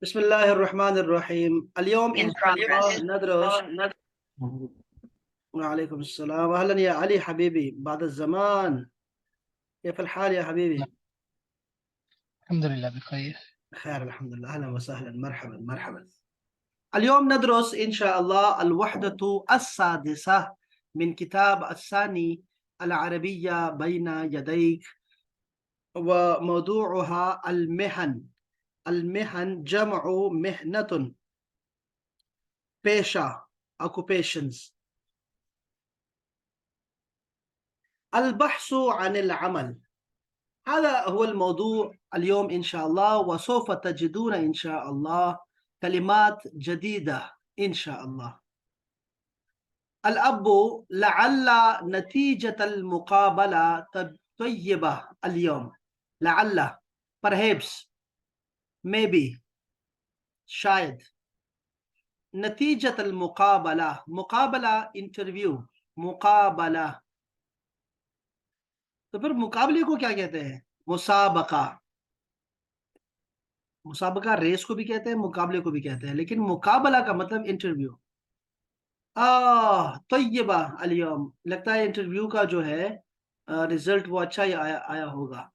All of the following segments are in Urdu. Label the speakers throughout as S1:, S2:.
S1: بسم الله الرحمن الرحيم. اليوم إن
S2: in
S1: شاء الله
S2: progress.
S1: ندرس. وعليكم السلام، أهلا يا علي حبيبي بعد الزمان. كيف الحال يا حبيبي؟
S3: الحمد لله بخير.
S1: خير الحمد لله، أهلا وسهلا، مرحبا مرحبا. اليوم ندرس إن شاء الله الوحدة السادسة من كتاب الثاني العربية بين يديك، وموضوعها المهن. المهن جمع مهنة، بيشة، occupations. البحث عن العمل، هذا هو الموضوع اليوم إن شاء الله، وسوف تجدون إن شاء الله كلمات جديدة إن شاء الله. الأب، لعل نتيجة المقابلة طيبة اليوم. لعل، perhaps، maybe، شايد. نتيجة المقابلة، مقابلة interview، مقابلة. تو پھر مقابلے کو کیا کہتے ہیں؟ مسابقہ. مسابقہ ریس کو بھی کہتے ہیں، مقابلے کو بھی کہتے ہیں، لیکن مقابلہ کا مطلب انٹرویو. طیبہ اليوم، لگتا ہے انٹرویو کا جو ہے ریزلٹ وہ اچھا ہی آیا ہوگا.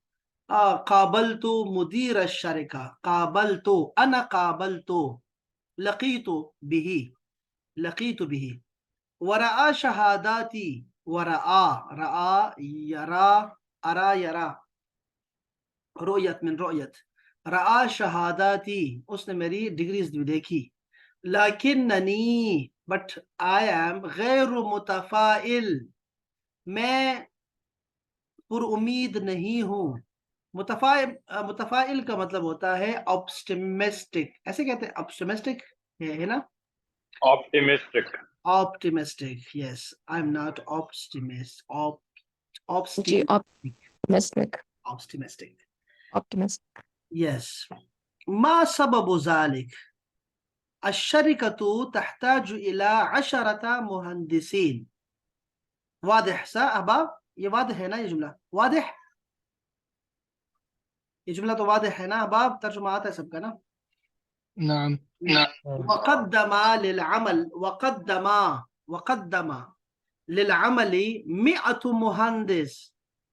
S1: قابلت مدیر الشرکہ، قابلت، انا قابلت، لقیت به، لقیت به. ورآ شہاداتی، ورآ، رآ یرا، ارا یرا، رؤیت من رؤیت. رآ شہاداتی، اس نے میری ڈگریز بھی دیکھی. لیکننی، بٹ آئی ایم غیر متفائل، میں پر امید نہیں ہوں. متفائل کا مطلب ہوتا ہے optimistic، ایسے کہتے ہیں optimistic ہے نا؟
S4: Optimistic.
S1: Optimistic, yes. I'm not optimist.
S2: G
S1: Optimistic.
S2: optimistic.
S1: Optimistic. Yes. ما سبب ذلك؟ الشركة تحتاج إلى 10 مهندسين. واضح صح أحباب؟ یہ واضح ہے نا یہ جملہ؟ واضح؟ یہ جملہ تو واضح ہے نا أحباب؟ ترجمہ آتا ہے سب کا نا؟
S3: نعم.
S1: وقدم للعمل، وقدم للعمل 100 مهندس.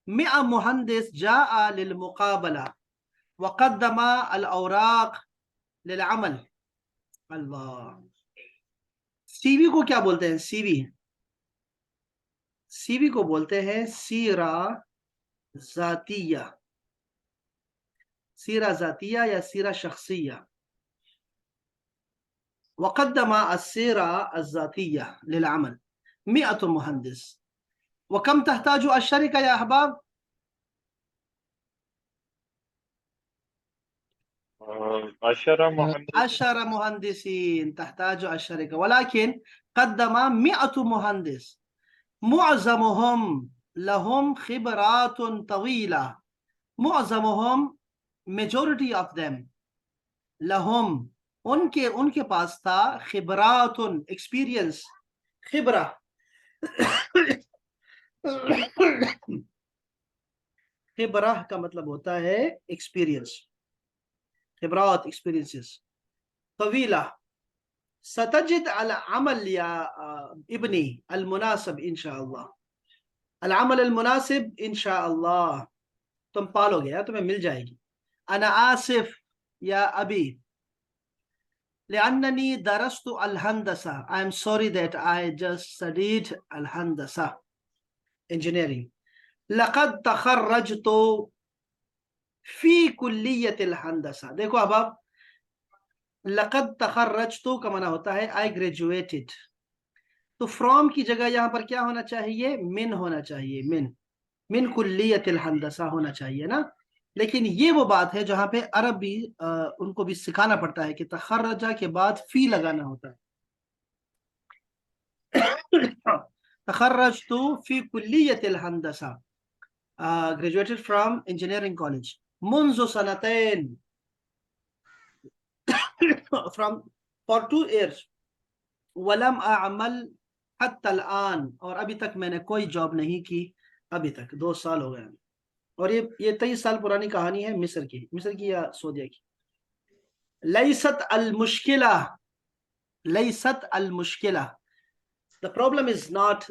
S1: 100 مهندس جاء للمقابلة، وقدم الأوراق للعمل. اللہ. سی وی کو کیا بولتے ہیں؟ سی وی، سی وی کو بولتے ہیں سیرہ ذاتیہ، سیرہ ذاتیہ یا سیرہ شخصیہ. وقدم السيرة الذاتية للعمل 100 مهندس. وكم تحتاج الشركة يا أحباب؟
S4: 10 مهندس.
S1: 10 مهندسين تحتاج الشركة، ولكن قدم 100 مهندس. معظمهم لهم خبرات طويلة. معظمهم، majority of them، لهم، ان کے پاس تھا، خبرات، experience، خبرہ. خبرہ کا مطلب ہوتا ہے ایکسپیرینس، خبرات، ایکسپیرینسز. طویلہ. ستجد العمل یا ابنی المناسب انشاءاللہ. العمل المناسب انشاءاللہ، تم پالو گے، تمہیں مل جائے گی. انا آصف یا ابی، لأنني درست الهندسة. I am sorry that I just studied الهندسة، engineering. لقد تخرجت في كلية الهندسة. دیکھو اب لقد تخرجت کا معنی ہوتا ہے I graduated. تو from کی جگہ یہاں پر کیا ہونا چاہیے؟ من ہونا چاہیے. من کلیت الہندسہ ہونا چاہیے نا. لیکن یہ وہ بات ہے جہاں پہ عرب بھی ان کو بھی سکھانا پڑتا ہے کہ تخرجہ کے بعد فی لگانا ہوتا ہے. تخرجت في كلية الهندسة. Graduated from engineering college منذ سنتين. for 2 years. ولم أعمل حتى الآن، اور ابھی تک میں نے کوئی جاب نہیں کی، ابھی تک 2 سال ہو گئے. اور یہ 23 سال پرانی کہانی ہے مصر کی یا سعودیہ کی؟ ليست المشكلة ليست المشكلة. The problem is not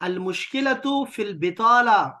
S1: المشكلة في البطالة.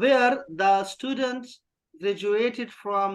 S1: where the students graduated from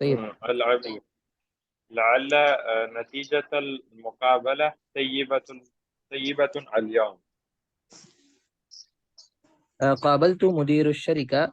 S4: العظيم لعل نتيجة المقابلة طيبة اليوم.
S2: قابلت مدير الشركة.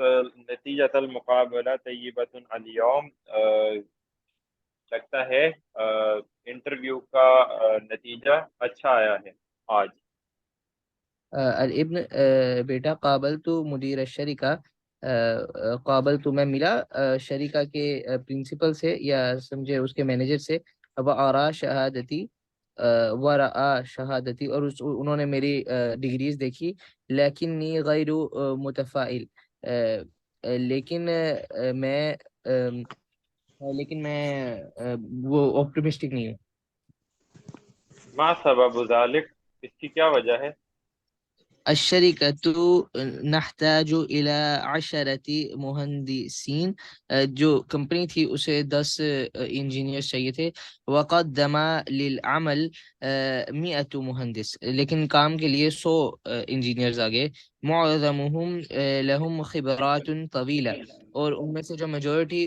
S4: نتیجۃ المقابلہ طیبۃ اليوم، لگتا ہے انٹرویو کا نتیجہ اچھا آیا ہے آج.
S2: الابن بیٹا قابل تو مدیر الشرکہ قابل تو میں ملا شریکہ کے پرنسپل سے یا سمجھے اس کے مینیجر سے. وآرا شہادتی ورآ شہادتی اور انہوں نے میری ڈگریز دیکھی. لیکنی غیر متفائل لیکن میں وہ آپٹمسٹک نہیں ہوں.
S4: ما سبب ذلك، اس کی کیا وجہ ہے؟
S2: الشركة نحتاج إلى 10 مهندسين. جو کمپنی تھی اسے 10 انجینئرز چاہیے تھے. وقدم للعمل 100 مہندس، لیکن کام کے لیے 100 انجینئرز آگے. معظمهم لهم خبرات طویلہ، اور ان میں سے جو میجورٹی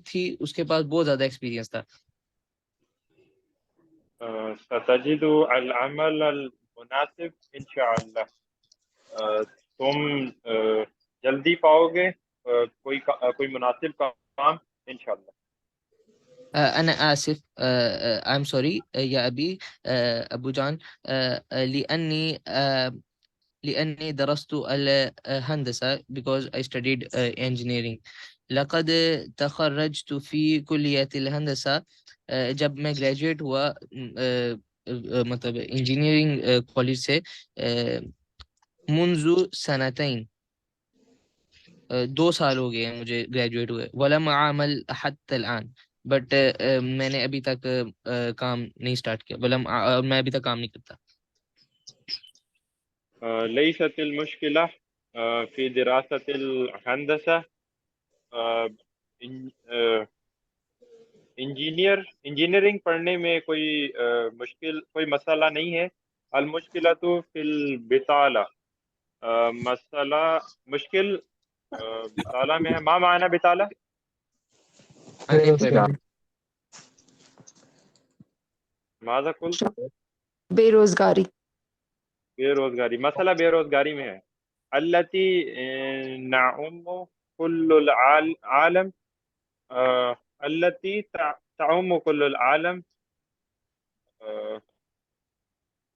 S2: تھی اس کے پاس بہت زیادہ ایکسپیرینس تھا.
S4: ستجد العمل المناسب انشاءاللہ، تم جلدی پاؤ گے کوئی مناسب کام انشاءاللہ.
S2: أنا آسف I'm sorry يا أبي أبو جان لأني درست الهندسة because I studied engineering. لقد تخرجت في كلية الهندسة، جب میں گریجویٹ ہوا مطلب انجینئرنگ کالج سے منذ سنتين 2 سال ہو گئے ہیں مجھے گریجویٹ ہوئے. ولم اعمل حتى الآن، بٹ میں نے ابھی تک کام نہیں سٹارٹ کیا. میں ابھی تک کام نہیں کرتا.
S4: لیست المشکلہ فی دراست الہندسہ، انجینئرنگ پڑھنے میں کوئی مسئلہ نہیں ہے. المشکلہ تو فی البطالہ، مسئلہ مشکل بطالہ میں ہے. ما معنی بطالہ؟
S2: Unemployment.
S4: ماذا قلت؟
S5: بے روزگاری.
S4: بے روزگاری. مسئلہ بے روزگاری میں ہے. التی نعم کل العالم، التی تعم کل العالم،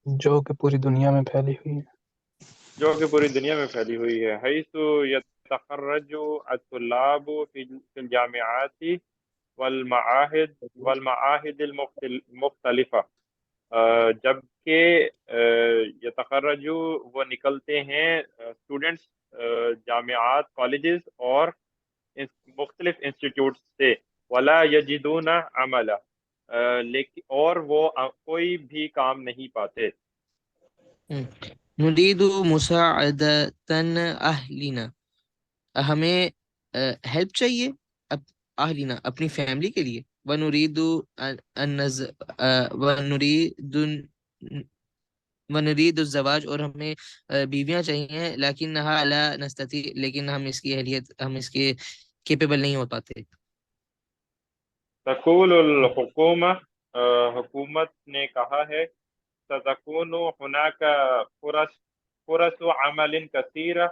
S3: جو کہ پوری دنیا میں پھیلی ہوئی ہے.
S4: جو کہ پوری دنیا میں پھیلی ہوئی ہے. حیث یتخرج الطلاب فی الجامعات والمعاہد المختلفہ، جبکہ یتخرج وہ نکلتے ہیں اسٹوڈنٹس جامعات کالجز اور مختلف انسٹیٹیوٹس سے. ولا یجدون عملا، لیکن اور وہ کوئی بھی کام نہیں پاتے.
S2: نريد مساعدة أهلنا، ہمیں ہیلپ چاہیے اہلنا اپنی فیملی کے لیے. ونريد الزواج، اور ہمیں بیویاں چاہیے. لكنها لا نستطيع، لیکن ہم اس کے کیپیبل نہیں ہو پاتے.
S4: تقول الحکومہ، حکومت نے کہا ہے. ستكون هناك فرص عمل كثيرة،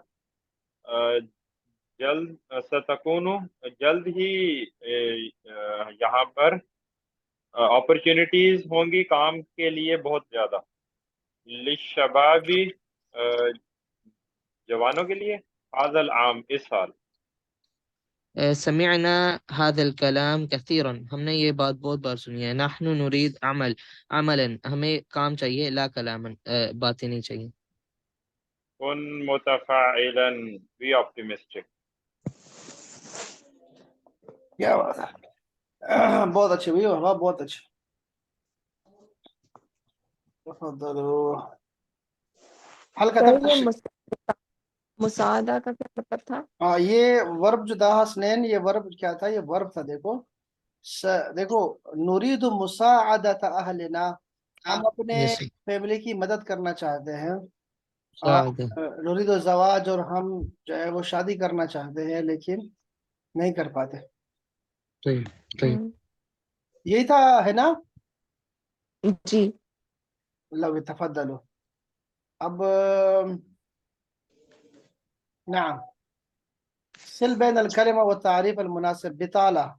S4: جلد ہی یہاں پر اپرچونٹیز ہوں گی کام کے لیے بہت زیادہ. للشبابی، جوانوں کے لیے. هذا العام، اس سال.
S2: سمعنا هذا الكلام كثيرا، ہم نے یہ بات بہت بار سنی ہے. نحن نريد عملا، ہمیں کام چاہیے. لا کلاما، باتیں نہیں چاہیے.
S4: کن متفاعلا، بی optimistic.
S1: کیا بات ہے، بہت اچھے بھائی، واہ بہت اچھے. تفضلوا. هل كتبت
S5: یہ مساعدہ کا کیا مطلب تھا؟
S1: یہ ورب جو دا حسنین، یہ ورب کیا تھا؟ یہ ورب تھا. دیکھو نرید مساعدت اہلنا، ہم اپنے
S2: Yes,
S1: فیملی کی مدد کرنا چاہتے ہیں.
S2: مساعدہ.
S1: نرید الزواج، اور ہم جو ہے وہ شادی کرنا چاہتے ہیں لیکن نہیں کر پاتے.
S2: طيب.
S1: یہی تھا ہے نا؟
S5: جی.
S1: لو تفضلوا. اب نعم سل بين الكلمة والتعريف المناسب. بطالة.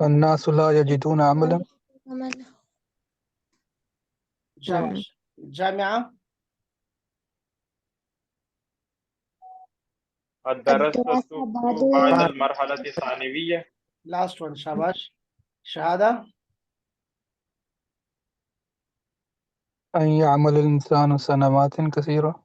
S3: الناس لا يجدون عملا.
S1: شاباش. جامعة.
S4: الدراسة بعد المرحلة الثانوية.
S1: last one. شاباش. شهادة.
S3: أن يعمل الإنسان سنوات كثيرة.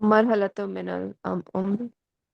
S5: مرحلة من العمر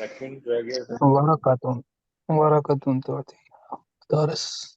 S4: لكن جگہ
S3: ورقة ورقة تعطي درس.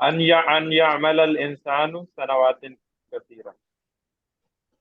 S4: أن يعمل الإنسان سنوات كثيرة.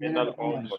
S1: من العمر.
S4: العمر.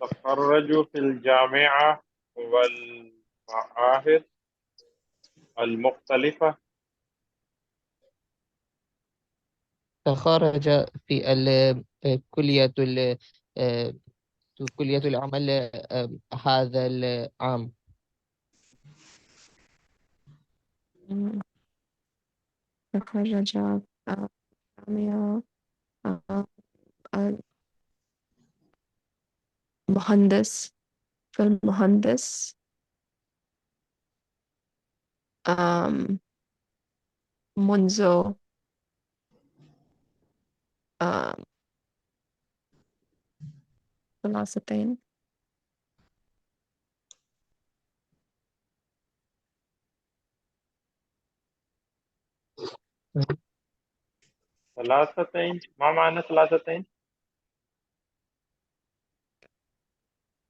S4: تخرج في الجامعة والمعاهد المختلفة.
S2: تخرج في كلية كلية العمل هذا العام.
S5: تخرج مهندس في المهندس منذ ثلاثتين
S4: ثلاثتين. ما معنى ثلاثتين؟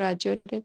S5: graduated.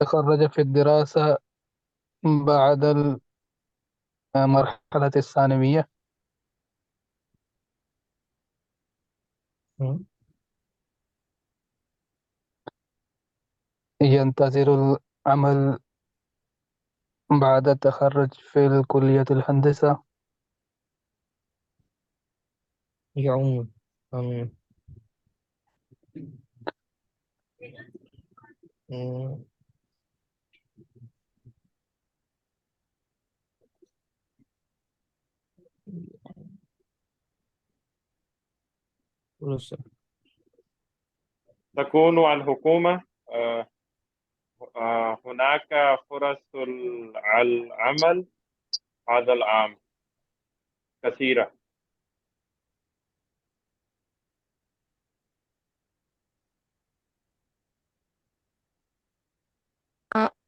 S3: تخرج في الدراسة بعد المرحلة الثانوية. ينتظر العمل بعد التخرج في الكلية الهندسة.
S2: يعوم.
S4: تكون الحكومة هناك فرص العمل هذا العام كثيرة.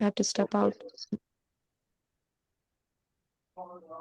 S5: have to step out.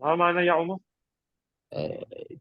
S4: ما معنى يعوم؟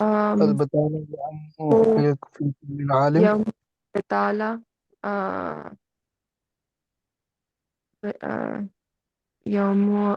S3: البطالة يعم في كل العالم.
S5: يوم بطالة يوم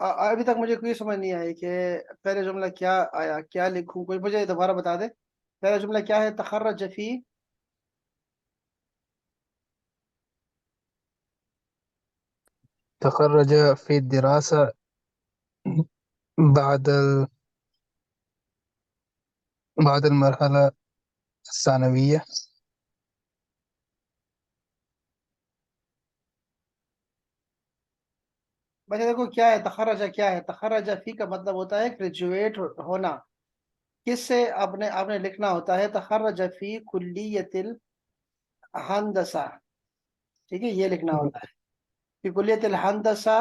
S1: ابھی تک مجھے کوئی سمجھ نہیں آئی کہ پہلے جملہ کیا آیا، کیا لکھوں، کوئی مجھے دوبارہ بتا دے پہلا جملہ کیا ہے؟ تخرج فی
S3: تخرج في الدراسة بعد بعد المرحلة الثانوية.
S1: بچہ دیکھو کیا ہے تخرج، کیا ہے تخرج فی کا مطلب ہوتا ہے گریجویٹ ہونا. کس سے آپ نے لکھنا ہوتا ہے تخرج فی کلیت الہندسہ، ٹھیک ہے، یہ لکھنا ہوتا ہے فی کلیت الہندسہ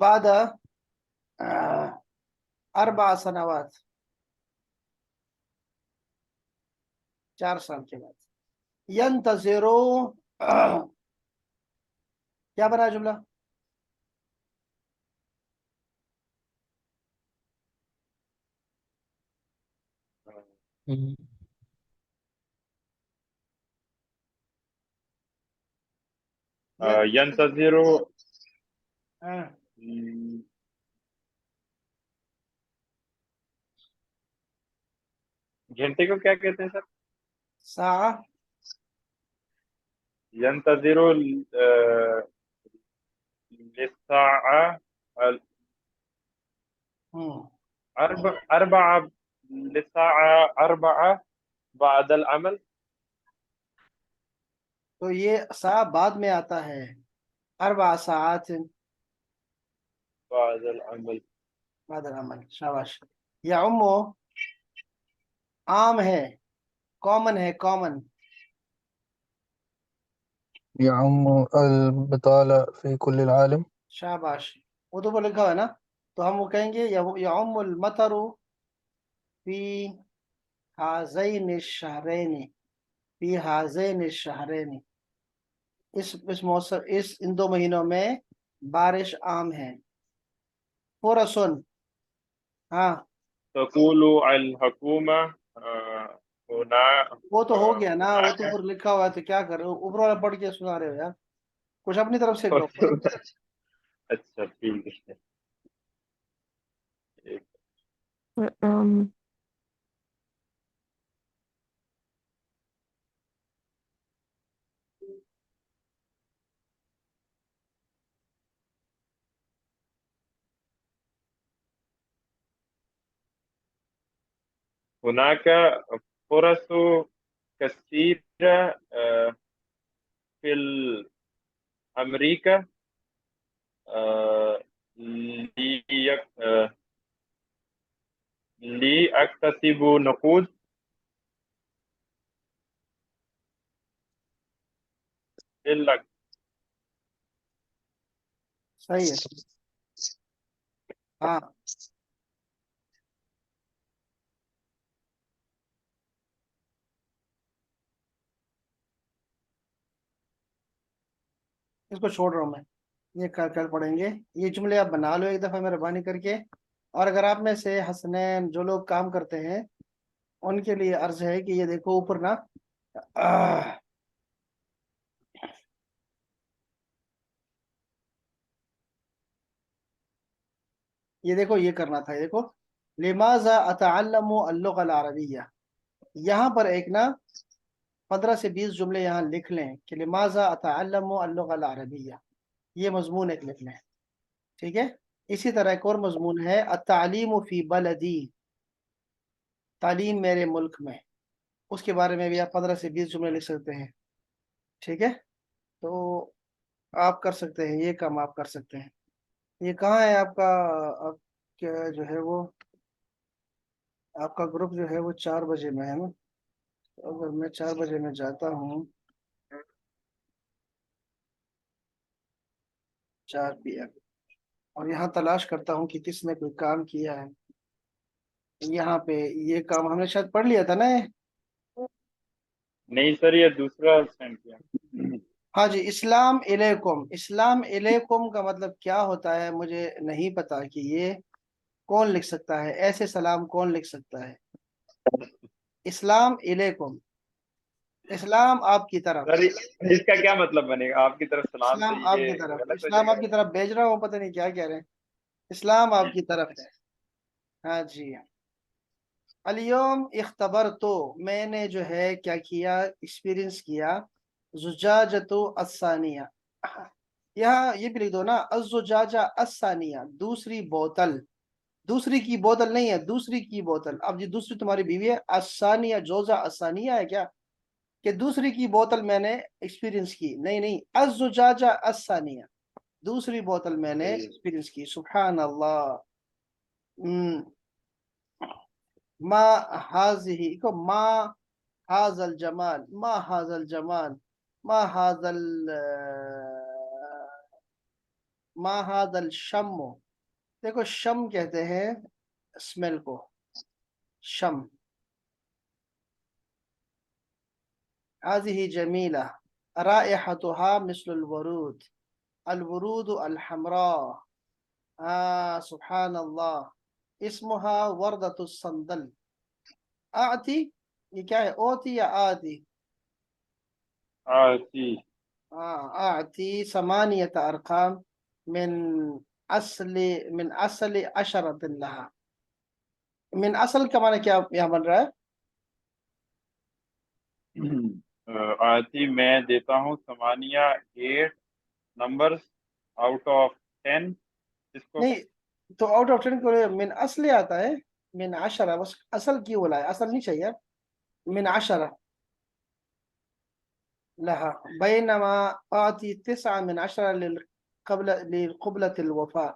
S1: بعد 4 سنوات، 4 سال کے بعد. ینتظرو کیا بنا جملہ؟
S4: ينتظر
S1: ہاں،
S4: گھنٹے کو کیا کہتے ہیں سر؟
S1: ساعة
S4: ينتظر للساعة أربعة للساعة 4 بعد العمل.
S1: تو یہ سا بعد میں آتا ہے، 4 ساعات
S4: بعد العمل.
S1: بعد العمل. شاباش. یعم عام ہے، کامن ہے، کامن.
S3: يعم البطالة في كل العالم.
S1: شاباش. اردو پر لکھا ہوا ہے نا، تو ہم وہ کہیں گے یعم المطر فی ہذین الشہرین، فی ہذین الشہرین، اس موسم، ان 2 مہینوں میں بارش عام ہے. فرسن، ہاں
S4: تقول الحكومة هنا.
S1: وہ تو ہو گیا نا، وہ تو اوپر لکھا ہوا ہے تو کیا کر رہے ہو، اوپر والا پڑھ کے سنا رہے ہو یار، کچھ اپنی طرف سے کرو.
S4: اچھا ٹھیک ہے.
S5: um,
S4: هناك فرص كثيرة في أمريكا لأكتسب نقود. إلا
S1: صحیح ہے. ہاں اس کو چھوڑ رہا ہوں میں، یہ کل پڑھیں گے. یہ جملے آپ بنا لو ایک دفعہ مہربانی کر کے. اور اگر آپ میں سے حسنین جو لوگ کام کرتے ہیں ان کے لیے عرض ہے کہ یہ دیکھو اوپر نا، یہ دیکھو یہ کرنا تھا. یہ دیکھو لماذا اتعلم اللغة العربیہ، یہاں پر ایک نا 15 سے 20 جملے یہاں لکھ لیں کہ لماذا اتعلم اللغة العربیہ، یہ مضمون ایک لکھ لیں، ٹھیک ہے. اسی طرح ایک اور مضمون ہے التعلیم فی بلدی، تعلیم میرے ملک میں، اس کے بارے میں بھی آپ 15 سے 20 جملے لکھ سکتے ہیں، ٹھیک ہے. تو آپ کر سکتے ہیں، یہ کام آپ کر سکتے ہیں. یہ کہاں ہے آپ کا، آپ کیا جو ہے وہ آپ کا گروپ جو ہے وہ 4 بجے میں ہے نا. اگر میں 4 بجے میں جاتا ہوں، 4 PM، اور یہاں تلاش کرتا ہوں کہ کس نے کوئی کام کیا ہے. یہاں پہ یہ کام ہم نے شاید پڑھ لیا تھا نا.
S4: نہیں سر، یہ دوسرا سینڈ کیا.
S1: ہاں جی، اسلام علیکم. اسلام علیکم کا مطلب کیا ہوتا ہے مجھے نہیں پتا کہ یہ کون لکھ سکتا ہے، ایسے سلام کون لکھ سکتا ہے. اسلام علیکم، اسلام آپ کی طرف،
S4: سر اس کا کیا مطلب بنے گا؟ آپ کی طرف سلام سے
S1: اسلام آپ
S4: یہ
S1: کی طرف،
S4: غلط ہو
S1: اسلام
S4: جائے
S1: آپ کی طرف بھیج رہا ہوں، پتہ نہیں کیا کہہ رہے ہیں. اسلام آپ کی طرف ہے. ہاں جی. اليوم اختبرتو میں نے جو ہے کیا کیا ایکسپیرینس کیا زجاجتو الثانیہ. یہاں یہ بھی لکھ دو نا الزجاجہ الثانیہ دوسری بوتل. دوسری کی بوتل نہیں ہے دوسری کی بوتل. اب یہ دوسری تمہاری بیوی ہے. الثانیہ جوزہ الثانیہ ہے کیا کہ دوسری کی بوتل میں نے ایکسپیرینس کی؟ نہیں نہیں الزجاجہ الثانیہ دوسری بوتل میں نے ایکسپیرینس کی. سبحان اللہ. ما هذه کو ما هذا الجمال ما هذا الجمال ما هذا ما هذا الشم. دیکھو شم کہتے ہیں اسمیل کو شم. هذه جميلة رائحتها مثل الورود الورود الحمراء. سبحان اللہ. اسمها وردة الصندل. آتی یہ کیا ہے اوتی یا آتی؟
S4: آتی.
S1: آتی ثمانية أرقام من أصل 10 لها. من اصل کا معنی کیا یہاں بن رہا ہے؟
S4: آتی میں دیتا ہوں 8 نمبرز آؤٹ آف 10. اس کو
S1: نہیں تو آؤٹ آف 10 کو من اصل آتا ہے. من 10 بس اصل کی بولا ہے اصل نہیں چاہیے. من 10 لها بينما أعطي 9 من 10 لقبلة الوفاء.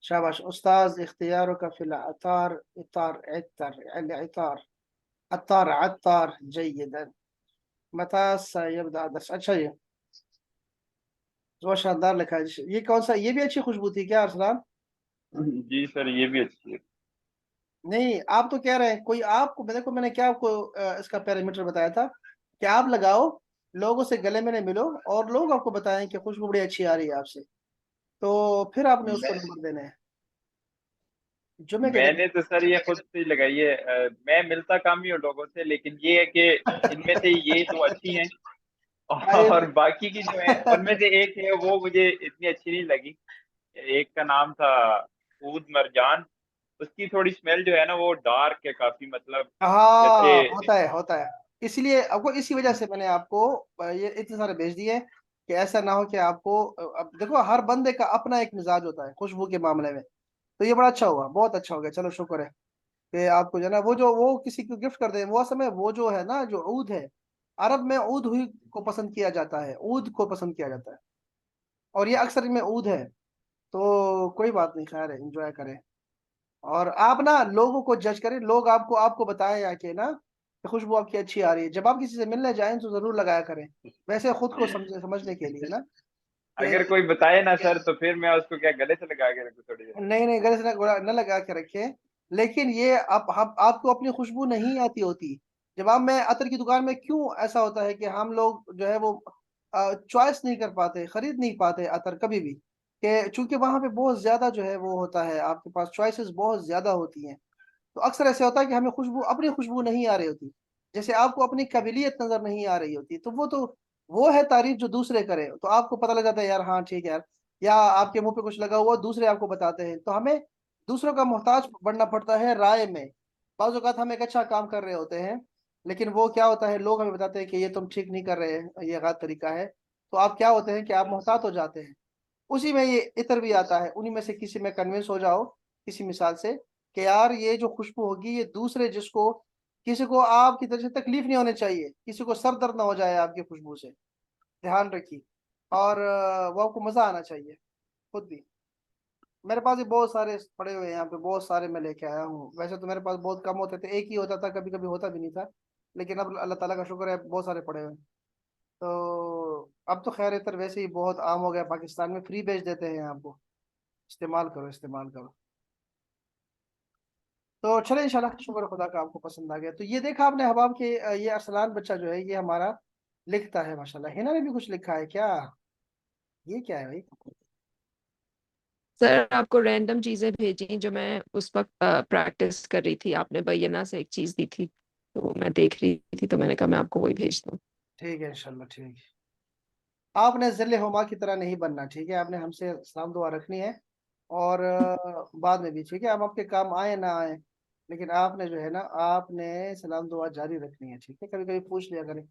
S1: شاباش أستاذ. اختيارك في العطار إطار عطر العطار عطار عطار جيدا. متى سيبدأ الدرس؟ اچھا یہ بہت شاندار لکھا ہے. یہ کون سا یہ بھی اچھی خوشبو تھی کیا ارسلان؟
S4: جی سر یہ بھی اچھی ہے.
S1: نہیں آپ تو کہہ رہے ہیں کوئی آپ کو دیکھو میں نے کیا آپ کو اس کا پیرامیٹر بتایا تھا کہ آپ لگاؤ لوگوں سے گلے میں ملو اور لوگ آپ کو بتائیں کہ خوشبو بڑی اچھی آ رہی ہے آپ سے تو پھر آپ نے اس کو نمبر دینا ہے. جمعے کے
S4: میں
S1: دن
S4: نے تو سر یہ خود سے لگائی ہے. میں ملتا کم ہی ہوں لوگوں سے لیکن یہ ہے کہ ان میں سے یہ 2 اچھی ہیں اور باقی کی جو ہیں ان میں سے ایک ہے وہ مجھے اتنی اچھی نہیں لگی. ایک کا نام تھا عود مرجان. اس کی تھوڑی اسمیل جو ہے نا وہ ڈارک ہے کافی مطلب جیسے
S1: ہاں ہوتا ہے. اسی لیے آپ کو اسی وجہ سے میں نے آپ کو یہ اتنے سارے بھیج دیے کہ ایسا نہ ہو کہ آپ کو اب دیکھو ہر بندے کا اپنا ایک مزاج ہوتا ہے خوشبو کے معاملے میں. تو یہ بڑا اچھا ہوا بہت اچھا ہو گیا. چلو شکر ہے کہ آپ کو جو ہے نا وہ کسی کو گفٹ کر دیں. وہ اصل میں وہ جو ہے نا جو عود ہے عرب میں عود ہوئی کو پسند کیا جاتا ہے. عود کو پسند کیا جاتا ہے اور یہ اکثر میں عود ہے. تو کوئی بات نہیں خیر ہے انجوائے کریں اور آپ نا لوگوں کو جج کریں. لوگ آپ کو بتائیں یا کہ نا کہ خوشبو آپ کی اچھی آ رہی ہے. جب آپ کسی سے ملنے جائیں تو ضرور لگایا کریں ویسے خود کو سمجھنے کے لیے نا کہ
S4: اگر کوئی بتائے نا سر تو پھر میں اس کو کیا گلے سے لگا کے رکھوں تھوڑی دیر.
S1: نہیں غلط نہ لگا کے رکھیں. لیکن یہ آپ کو اپنی خوشبو نہیں آتی ہوتی. جب آپ میں عطر کی دکان میں کیوں ایسا ہوتا ہے کہ ہم لوگ جو ہے وہ چوائس نہیں کر پاتے خرید نہیں پاتے عطر کبھی بھی کہ چونکہ وہاں پہ بہت زیادہ جو ہے وہ ہوتا ہے آپ کے پاس چوائسیز بہت زیادہ ہوتی ہیں. تو اکثر ایسے ہوتا ہے کہ ہمیں اپنی خوشبو نہیں آ رہی ہوتی. جیسے آپ کو اپنی قابلیت نظر نہیں آ رہی ہوتی تو وہ ہے تعریف جو دوسرے کرے تو آپ کو پتہ لگ جاتا ہے یار ہاں ٹھیک ہے یار. یا آپ کے منہ پہ کچھ لگا ہوا دوسرے آپ کو بتاتے ہیں تو ہمیں دوسروں کا محتاج بننا پڑتا ہے رائے میں. بعض اوقات ہم ایک اچھا کام کر رہے ہوتے ہیں لیکن وہ کیا ہوتا ہے لوگ ہمیں بتاتے ہیں کہ یہ تم ٹھیک نہیں کر رہے ہیں یہ غلط طریقہ ہے. تو آپ کیا ہوتے ہیں کہ آپ محتاط ہو جاتے ہیں. اسی میں یہ عطر بھی آتا ہے. انہی میں سے کسی میں کنونس ہو جاؤ کسی مثال سے کہ یار یہ جو خوشبو ہوگی یہ دوسرے کسی کو آپ کی طرف سے تکلیف نہیں ہونے چاہیے کسی کو سر درد نہ ہو جائے آپ کی خوشبو سے. دھیان رکھیے اور وہ آپ کو مزہ آنا چاہیے خود بھی. میرے پاس بھی بہت سارے پڑے ہوئے ہیں یہاں پہ بہت سارے میں لے کے آیا ہوں. ویسے تو میرے پاس بہت کم ہوتے تھے ایک ہی ہوتا تھا کبھی کبھی ہوتا بھی نہیں تھا لیکن اب اللہ تعالیٰ کا شکر ہے بہت سارے پڑے ہوئے ہیں. تو اب تو خیر عطر ویسے ہی بہت عام ہو گیا پاکستان میں فری بیچ دیتے ہیں آپ کو. استعمال کرو. تو چلے انشاءاللہ شکر خدا کا آپ کو پسند آ گیا. تو یہ دیکھا آپ نے احباب کہ یہ ارسلان بچہ جو ہے یہ ہمارا لکھتا ہے ماشاءاللہ. ہنا نے بھی کچھ لکھا ہے کیا؟ یہ کیا ہے بھائی؟
S5: سر آپ کو رینڈم چیزیں بھیجی جو میں اس وقت پریکٹس کر رہی تھی. آپ نے بینہ سے ایک چیز دی تھی تو میں دیکھ رہی تھی تو میں نے کہا میں آپ کو وہی بھیج دوں.
S1: ٹھیک ہے انشاءاللہ ٹھیک ہے. آپ نے ذل ہما کی طرح نہیں بننا ٹھیک ہے. آپ نے ہم سے سلام دعا رکھنی ہے اور بعد میں بھی، ٹھیک ہے؟ ہم آپ کے کام آئے نہ آئے، لیکن آپ نے جو ہے نا آپ نے سلام دعا جاری رکھنی ہے، ٹھیک ہے؟ کبھی کبھی پوچھ لیا کریں.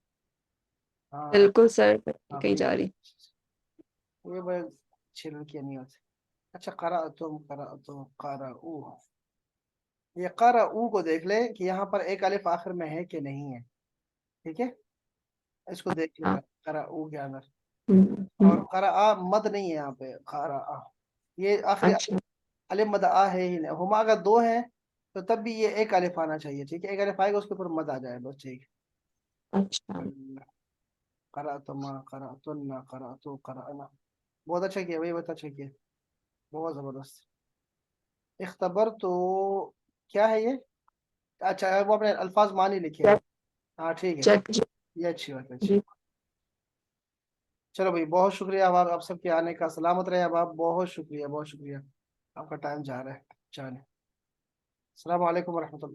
S1: ہاں
S5: بالکل سر،
S1: ہاں
S5: کہیں جا رہی.
S1: یہ بڑے اچھی لڑکیاں نہیں ہوتی. اچھا قرأتم قرأو، یہ قرأو کو دیکھ لے کہ یہاں پر ایک الف آخر میں ہے کہ نہیں ہے، ٹھیک ہے؟ اس کو دیکھ لے قرأو کے اندر. اور قرأ مد نہیں ہے یہاں پہ، قرأ یہ آخری
S5: اچھا
S1: الف مد آ ہے ہی نہیں. ہما اگر دو ہیں تو تب بھی یہ ایک الف آنا چاہیے، ٹھیک ہے؟ ایک الف آئے گا اس کے اوپر مد آ جائے بس، ٹھیک.
S5: اچھا
S1: قرأتما قرأتن قرأتو قرأنا. بہت اچھا کیا بھائی، بہت اچھا کیا، بہت زبردست. اختبر تو کیا ہے یہ؟ اچھا وہ اپنے الفاظ معنی لکھے ہیں. ہاں ٹھیک ہے،
S5: چیک
S1: یہ اچھی بات ہے، اچھی
S5: جی.
S1: بات. چلو بھائی بہت شکریہ آپ سب کے آنے کا. سلامت رہے آپ، بہت شکریہ، بہت شکریہ. آپ کا ٹائم جا رہا ہے جانے. السلام علیکم ورحمۃ اللہ.